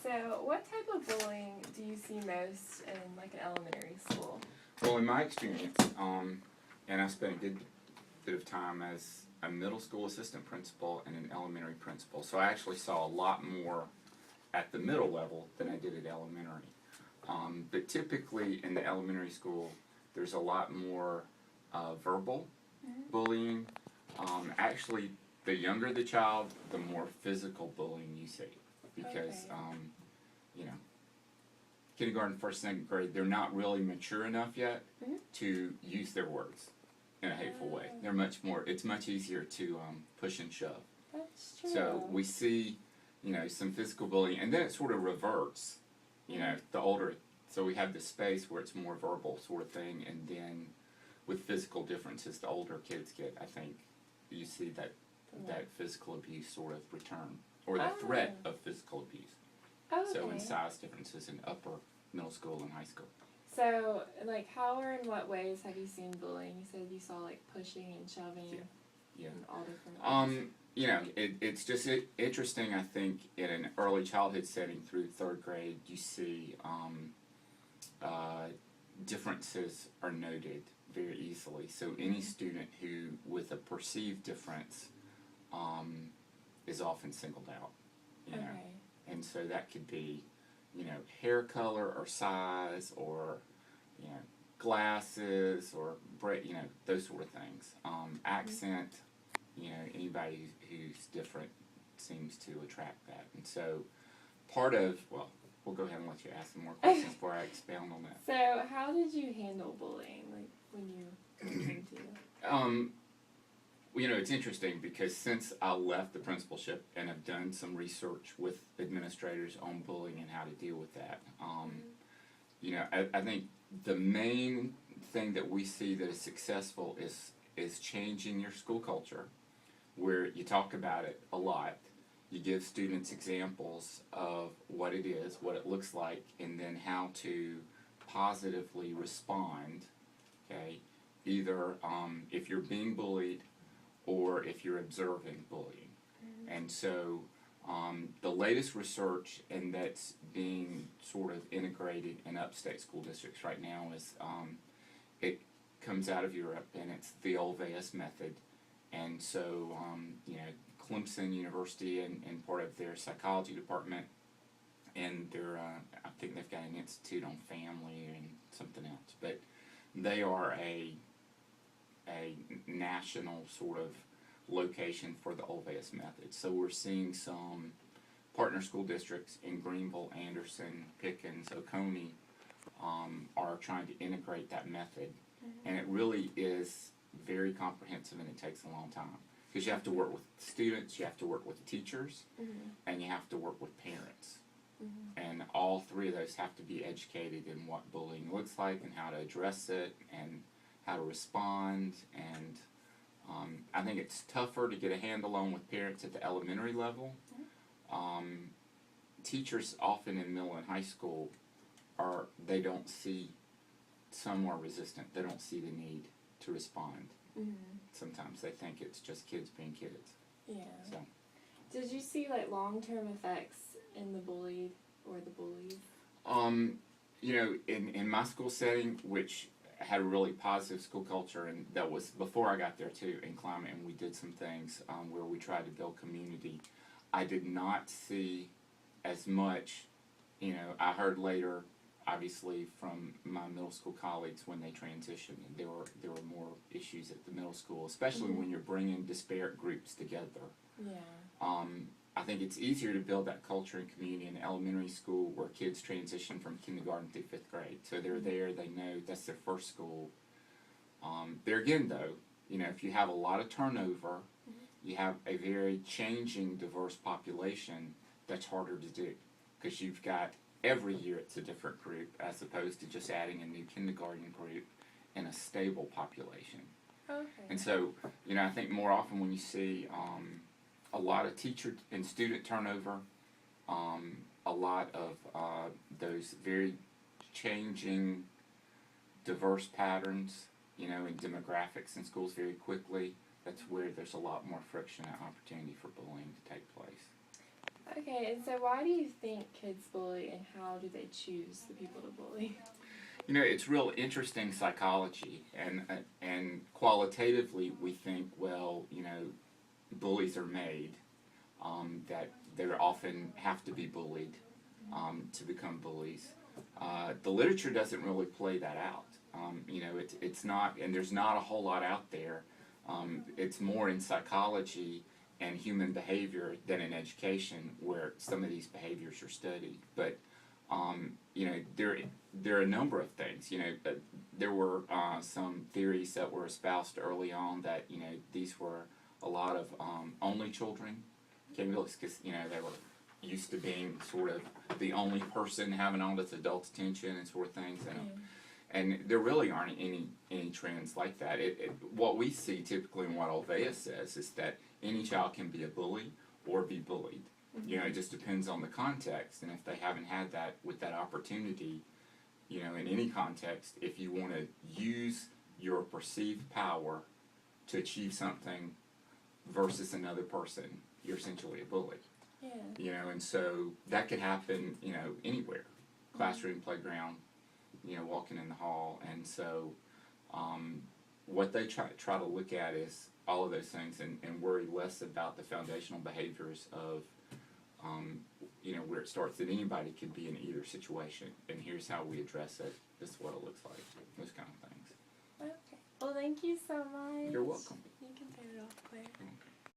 So what type of bullying do you see most in like an elementary school? Well, in my experience, and I spent a good bit of time as a middle school assistant principal and an elementary principal, so I actually saw a lot more at the middle level than I did at elementary. But typically in the elementary school, there's a lot more verbal bullying. Actually, the younger the child, the more physical bullying you see, because you know, kindergarten, first, second grade, they're not really mature enough yet to use their words in a hateful way. They're much more. It's much easier to push and shove. That's true. So we see, you know, some physical bullying, and then it sort of reverts. You know, the older, so we have this space where it's more verbal sort of thing, and then with physical differences, the older kids get, I think, you see that physical abuse sort of return, or the threat of physical abuse. So in size differences in upper middle school and high school. So, like, how or in what ways have you seen bullying? You said you saw, like, pushing and shoving. Yeah. And all different ways. You know, it's just interesting, I think, in an early childhood setting through third grade, you see differences are noted very easily. So any student who, with a perceived difference, is often singled out, you know. And so that could be, you know, hair color or size, or, you know, glasses, or, you know, those sort of things. Accent, you know, anybody who's different seems to attract that. And so part of, well, we'll go ahead and let you ask some more questions before I expound on that. So how did you handle bullying, like, when you came to it? You know, it's interesting because since I left the principalship and have done some research with administrators on bullying and how to deal with that, you know, I think the main thing that we see that is successful is changing your school culture, where you talk about it a lot, you give students examples of what it is, what it looks like, and then how to positively respond, okay, either if you're being bullied or if you're observing bullying. And so the latest research, and that's being sort of integrated in upstate school districts right now, is it comes out of Europe, and it's the Olveus method. And so, you know, Clemson University and part of their psychology department, and their, I think they've got an institute on family and something else, but they are a national sort of location for the Olveus method. So we're seeing some partner school districts in Greenville, Anderson, Pickens, Oconee are trying to integrate that method. And it really is very comprehensive, and it takes a long time. Because you have to work with students, you have to work with teachers, and you have to work with parents. And all three of those have to be educated in what bullying looks like, and how to address it, and how to respond. And I think it's tougher to get a handle on with parents at the elementary level. Teachers often in middle and high school they don't see, some are resistant, they don't see the need to respond. Sometimes they think it's just kids being kids. Yeah. So. Did you see, like, long-term effects in the bullied or the bullies? You know, in my school setting, which had a really positive school culture, and that was before I got there too, in Climate, and we did some things where we tried to build community. I did not see as much, you know, I heard later, obviously, from my middle school colleagues when they transitioned, and there were more issues at the middle school, especially when you're bringing disparate groups together. Yeah. I think it's easier to build that culture and community in elementary school, where kids transition from kindergarten through 5th grade. So they're there, they know that's their first school. There again, though, you know, if you have a lot of turnover, you have a very changing, diverse population, that's harder to do. Because you've got, every year it's a different group, as opposed to just adding a new kindergarten group in a stable population. Okay. And so, you know, I think more often when you see a lot of teacher and student turnover, a lot of those very changing, diverse patterns, you know, in demographics in schools very quickly, that's where there's a lot more friction and opportunity for bullying to take place. Okay, and so why do you think kids bully, and how do they choose the people to bully? You know, it's real interesting psychology, and qualitatively we think, well, you know, bullies are made, that they often have to be bullied to become bullies. The literature doesn't really play that out. You know, it's not, and there's not a whole lot out there. It's more in psychology and human behavior than in education, where some of these behaviors are studied. But you know, there are a number of things. You know, there were some theories that were espoused early on that, you know, these were a lot of only children came to us because, you know, they were used to being sort of the only person having all this adult attention and sort of things, and there really aren't any trends like that. What we see typically, and what Olvea says, is that any child can be a bully or be bullied. You know, it just depends on the context, and if they haven't had that with that opportunity, you know, in any context, if you want to use your perceived power to achieve something versus another person, you're essentially a bully. Yeah. You know, and so that could happen, you know, anywhere. Classroom, playground, you know, walking in the hall. And so what they try to look at is all of those things, and worry less about the foundational behaviors of, you know, where it starts, that anybody could be in either situation. And here's how we address it. This is what it looks like. Those kind of things. Okay. Well, thank you so much. You're welcome. You can turn it off, Claire.